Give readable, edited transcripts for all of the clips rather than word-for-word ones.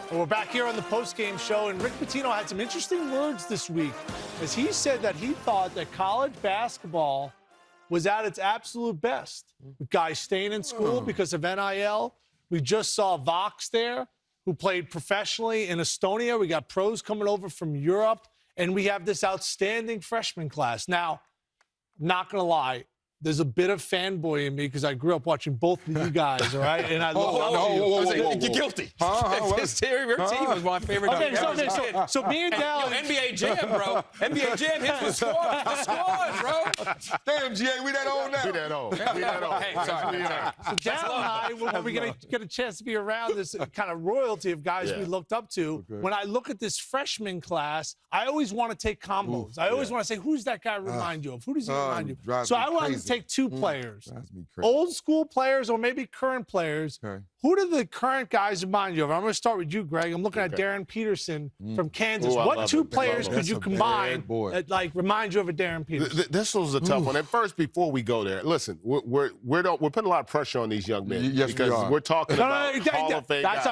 Well, we're back here on the post-game show, and Rick Pitino had some interesting words this week as he said that he thought that college basketball was at its absolute best. With guys staying in school because of NIL. We just saw Vox there, who played professionally in Estonia. We got pros coming over from Europe, and we have this outstanding freshman class. Now, I'm not going to lie. There's a bit of fanboy in me because I grew up watching both of you guys, all right? And I look up to you. You're guilty. Your team was my favorite. So me and Dallin. NBA Jam, bro. NBA Jam, hits the squad, bro. Damn, GA, we that old now. We that old. Hey, sorry. So Dallin and I, when we get a chance to be around this kind of royalty of guys we looked up to, when I look at this freshman class, I always want to take combos. I always want to say, who's that guy remind you of? Who does he remind you of? So I want to take two players, old school players or maybe current players. Who do the current guys remind you of? I'm going to start with you, Greg. I'm looking at Darren Peterson from Kansas. What two players could you combine that like remind you of a Darren Peterson? This was a tough one. And first, before we go there, listen, we're putting a lot of pressure on these young men because we're talking about Hall of Fame guys.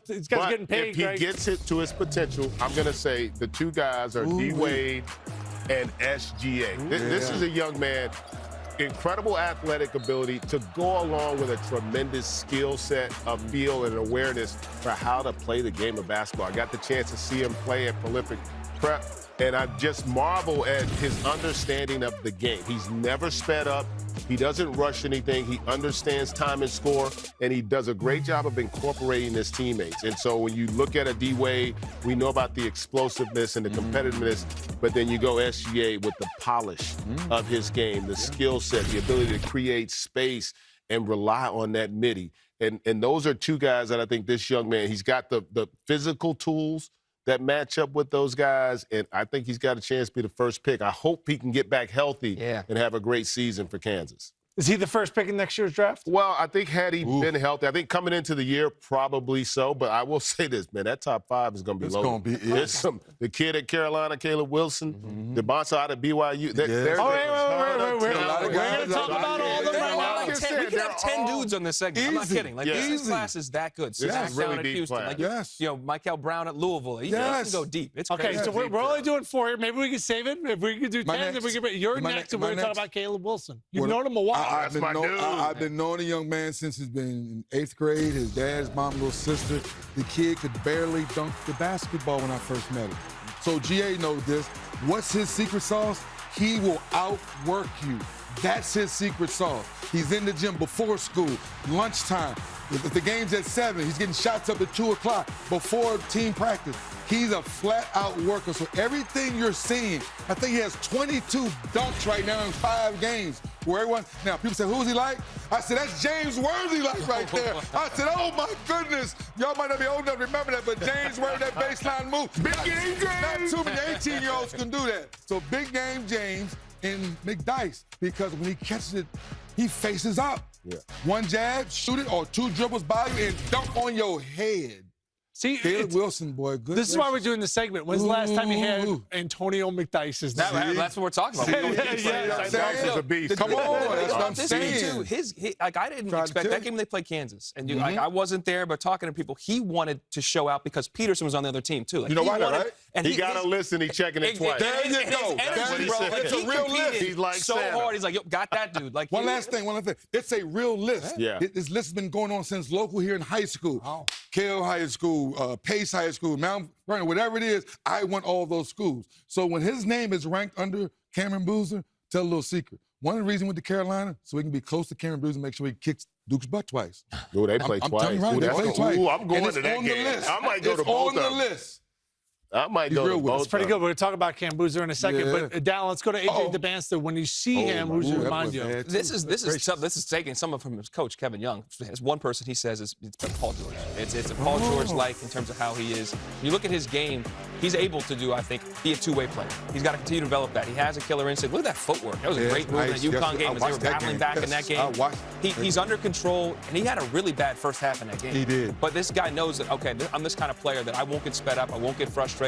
This guy's getting paid, if he gets it to his potential, I'm going to say the two guys are D-Wade and SGA. This is a young man. Incredible athletic ability to go along with a tremendous skill set, a feel, and awareness for how to play the game of basketball. I got the chance to see him play at Prolific Prep, and I just marvel at his understanding of the game. He's never sped up. He doesn't rush anything. He understands time and score, and he does a great job of incorporating his teammates. And so when you look at a D-Wade, we know about the explosiveness and the competitiveness, but then you go SGA with the polish of his game, the skill set, the ability to create space and rely on that midi. And those are two guys that I think this young man, he's got the physical tools that match up with those guys, and I think he's got a chance to be the first pick. I hope he can get back healthy and have a great season for Kansas. Is he the first pick in next year's draft? Well, I think had he been healthy, I think coming into the year, probably so. But I will say this, man, that top five is going to be low. It's going to be the kid at Carolina, Caleb Wilson, Dybantsa out of BYU. We're going to talk about all the we could have 10 dudes on this segment. I'm not kidding. Like, this class is that good. This is really down at deep Houston. class. Like, Michael Brown at Louisville. You can go deep. It's crazy. Okay, so we're only doing 4 here. Maybe we can save it. If we can do 10, then we can. You're next, and we're going to talk about Caleb Wilson. You've known him a while. I've been knowing the young man since he's been in 8th grade. His dad, his mom, little sister. The kid could barely dunk the basketball when I first met him. So GA knows this. What's his secret sauce? He will outwork you. That's his secret sauce. He's in the gym before school, lunchtime. If the game's at 7, he's getting shots up at 2 o'clock before team practice. He's a flat-out worker. So everything you're seeing, I think he has 22 dunks right now in 5 games. Where everyone, now, people say, who's he like? I said, that's James Worthy like right there. I said, oh, my goodness. Y'all might not be old enough to remember that, but James Worthy, that baseline move. Big game James. Not too many 18-year-olds can do that. So big game James in McDyess, because when he catches it, he faces up. One jab, shoot it, or 2 dribbles by you and dunk on your head. See, Caleb Wilson, boy, good. This is why we're doing this segment. When's the last time you had Antonio McDyess? That's what we're talking about. Come on, that's what I'm saying. I didn't expect that game. They played Kansas, and I wasn't there, but talking to people, he wanted to show out because Peterson was on the other team too. You know why, right? And he got a list and he's checking it twice. There you go. It's a real list. He's like so hard. He's like, yo, got that dude. Like one last thing. It's a real list. This list has been going on since local here in high school. Cale High School, Pace High School, Mount Vernon, whatever it is, I went all those schools. So when his name is ranked under Cameron Boozer, tell a little secret. One of the reasons we went to Carolina, so we can be close to Cameron Boozer and make sure he kicks Duke's butt twice. Ooh, they play twice. I'm telling you, they play twice. Ooh, I'm going to that game. I might go to both of them. It's on the list. I might go to both. It's pretty good. We're going to talk about Cam Boozer in a second. But, Dallin, let's go to A.J. Dybantsa. When you see him, who's he remind you of? This is taking some from his coach, Kevin Young. As one person he says it's Paul George. It's a Paul George-like in terms of how he is. When you look at his game, he's able to do, I think, be a two-way player. He's got to continue to develop that. He has a killer instinct. Look at that footwork. That was a great move in that UConn game as they were battling back in that game. He's under control, and he had a really bad first half in that game. He did. But this guy knows that, okay, I'm this kind of player that I won't get sped up. I won't get frustrated.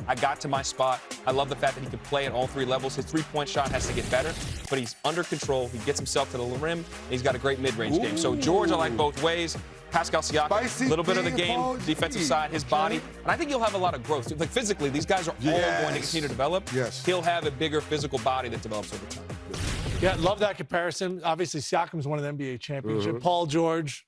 I got to my spot. I love the fact that he can play at all 3 levels. His three-point shot has to get better, but he's under control. He gets himself to the rim, and he's got a great mid-range game. So George, I like both ways. Pascal Siakam, a little bit of the game, Paul defensive G. side, his body. And I think he'll have a lot of growth. Like physically, these guys are all going to continue to develop. Yes. He'll have a bigger physical body that develops over time. Yeah, love that comparison. Obviously, Siakam's won an NBA championship. Paul George,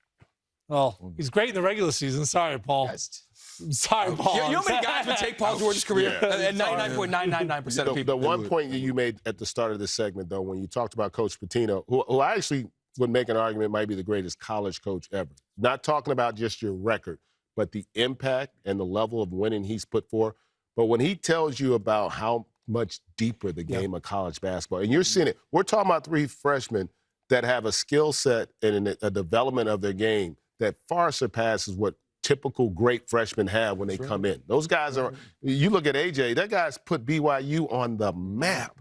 well, he's great in the regular season. Sorry, Paul. Sorry, Paul. You know how many guys would take Paul George's career? At 99.999% of people. The one point that you made at the start of this segment, though, when you talked about Coach Pitino, who I actually would make an argument might be the greatest college coach ever. Not talking about just your record, but the impact and the level of winning he's put forth. But when he tells you about how much deeper the game of college basketball, and you're seeing it. We're talking about 3 freshmen that have a skill set and a development of their game that far surpasses what typical great freshmen have when they come in. Those guys are, you look at AJ, that guy's put BYU on the map.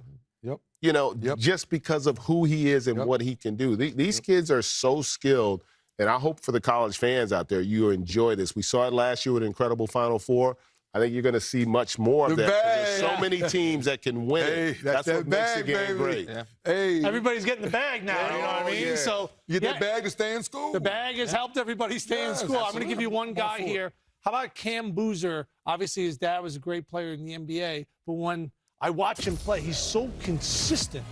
You know, just because of who he is and what he can do. These kids are so skilled, and I hope for the college fans out there, you enjoy this. We saw it last year with an incredible Final Four. I think you're going to see more of that. There's so many teams that can win it. That's what makes the game great. Hey. Everybody's getting the bag now, you know what I mean? So you get that bag to stay in school. The bag has helped everybody stay in school. I'm going to give you one guy here. How about Cam Boozer? Obviously, his dad was a great player in the NBA, but when I watch him play, he's so consistent.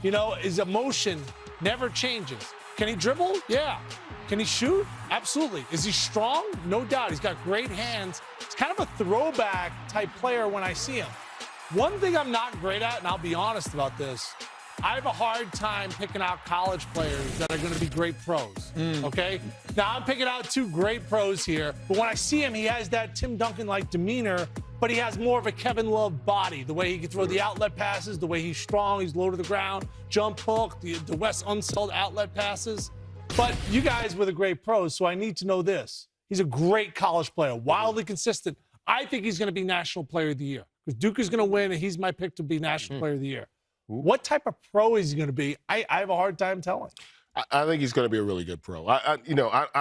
You know, his emotion never changes. Can he dribble? Yeah. Can he shoot? Absolutely. Is he strong? No doubt. He's got great hands. He's kind of a throwback type player when I see him. One thing I'm not great at, and I'll be honest about this, I have a hard time picking out college players that are going to be great pros, okay? Now, I'm picking out 2 great pros here, but when I see him, he has that Tim Duncan-like demeanor, but he has more of a Kevin Love body, the way he can throw the outlet passes, the way he's strong, he's low to the ground, jump hook, the West Unseld outlet passes. But you guys were the great pros, so I need to know this. He's a great college player, wildly consistent. I think he's going to be National Player of the Year because Duke is going to win, and he's my pick to be National Player of the Year. What type of pro is he going to be? I have a hard time telling. I think he's going to be a really good pro. I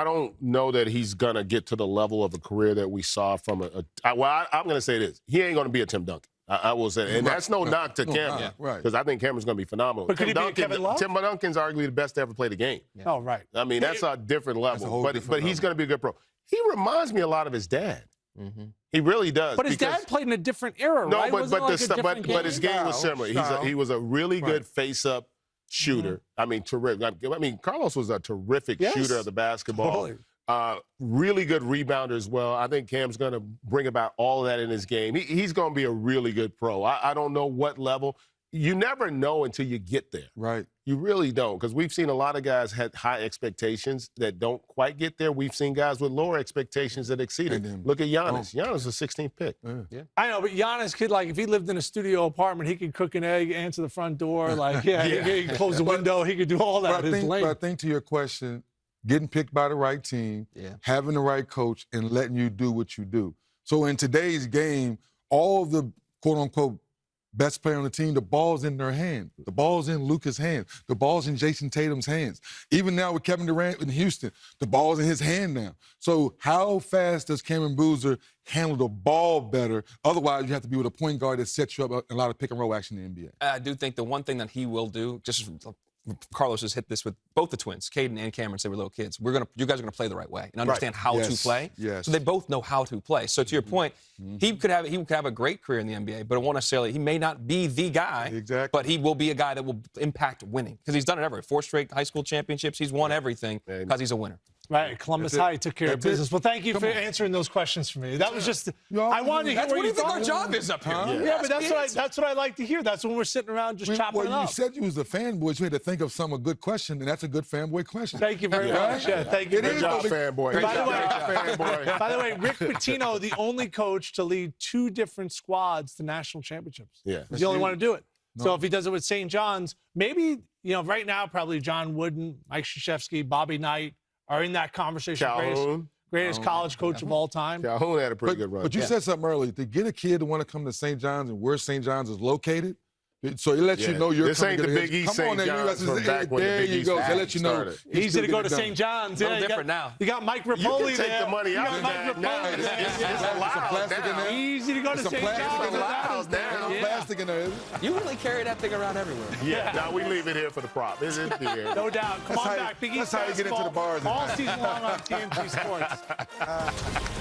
don't know that he's going to get to the level of a career that we saw from I'm going to say this. He ain't going to be a Tim Duncan. I will say, and that's no knock to Cameron, because I think Cameron's going to be phenomenal. But could he be a Kevin Love? Tim Duncan's arguably the best to ever play the game. Oh, right. I mean, that's a different level. But he's going to be a good pro. He reminds me a lot of his dad. He really does. But his dad played in a different era, right? But his game was similar. He was a really good face-up shooter. I mean, terrific. I mean, Carlos was a terrific shooter of the basketball. Really good rebounder as well. I think Cam's going to bring about all of that in his game. He's going to be a really good pro. I don't know what level. You never know until you get there. Right. You really don't, because we've seen a lot of guys had high expectations that don't quite get there. We've seen guys with lower expectations that exceeded. Look at Giannis. Giannis was a 16th pick. I know, but Giannis could, like, if he lived in a studio apartment, he could cook an egg, answer the front door. Like, he could close the window. He could do all that. But I think to your question, getting picked by the right team, having the right coach, and letting you do what you do. So in today's game, all of the quote-unquote best player on the team, the ball's in their hand. The ball's in Luka's hands. The ball's in Jason Tatum's hands. Even now with Kevin Durant in Houston, the ball's in his hand now. So how fast does Cameron Boozer handle the ball better? Otherwise, you have to be with a point guard that sets you up in a lot of pick-and-roll action in the NBA. I do think the one thing that he will do, just Carlos has hit this with both the twins, Caden and Cameron, since they were little kids. You guys are going to play the right way and understand how to play. So they both know how to play. So to your point, he could have a great career in the NBA, but it won't necessarily. He may not be the guy, but he will be a guy that will impact winning because he's done it everywhere. 4 straight high school championships. He's won everything because he's a winner. Right, Columbus High took care of business. Well, thank you for answering those questions for me. That was just, I wanted to hear what you think our job is up here. Yeah, but that's what I like to hear. That's when we're sitting around just chopping it up. You said you was a fanboy, so you had to think of a good question, and that's a good fanboy question. Thank you very much. Yeah, thank you. Good job, fanboy. By the way, Rick Pitino, the only coach to lead 2 different squads to national championships. Yeah. He's the only one to do it. So if he does it with St. John's, maybe, right now, probably John Wooden, Mike Krzyzewski, Bobby Knight, are in that conversation. Greatest college coach of all time. Calhoun had a pretty good run. But you said something earlier. To get a kid to want to come to St. John's and where St. John's is located, So it lets you know you're This coming ain't the to Big East Come on, St. there, John's from back when the there Big you East go. was They let you know. started. he's Easy still to go to getting it St. done. John's. A little Yeah, you different got, now. You got Mike You Rapoli can take there. the money You out got of Mike that now. Rapoli It's there. allowed some plastic now. in there. Easy to go to Some St. plastic John's. in there. Allowed now. Ain't no Yeah. plastic in there, is it? You really carry that thing around everywhere. Yeah, now we leave it here for the prop. Is it? Yeah. No doubt. Come That's on how you- back. Big that's East how you get into the basketball bars at all night. season long on TNT Sports.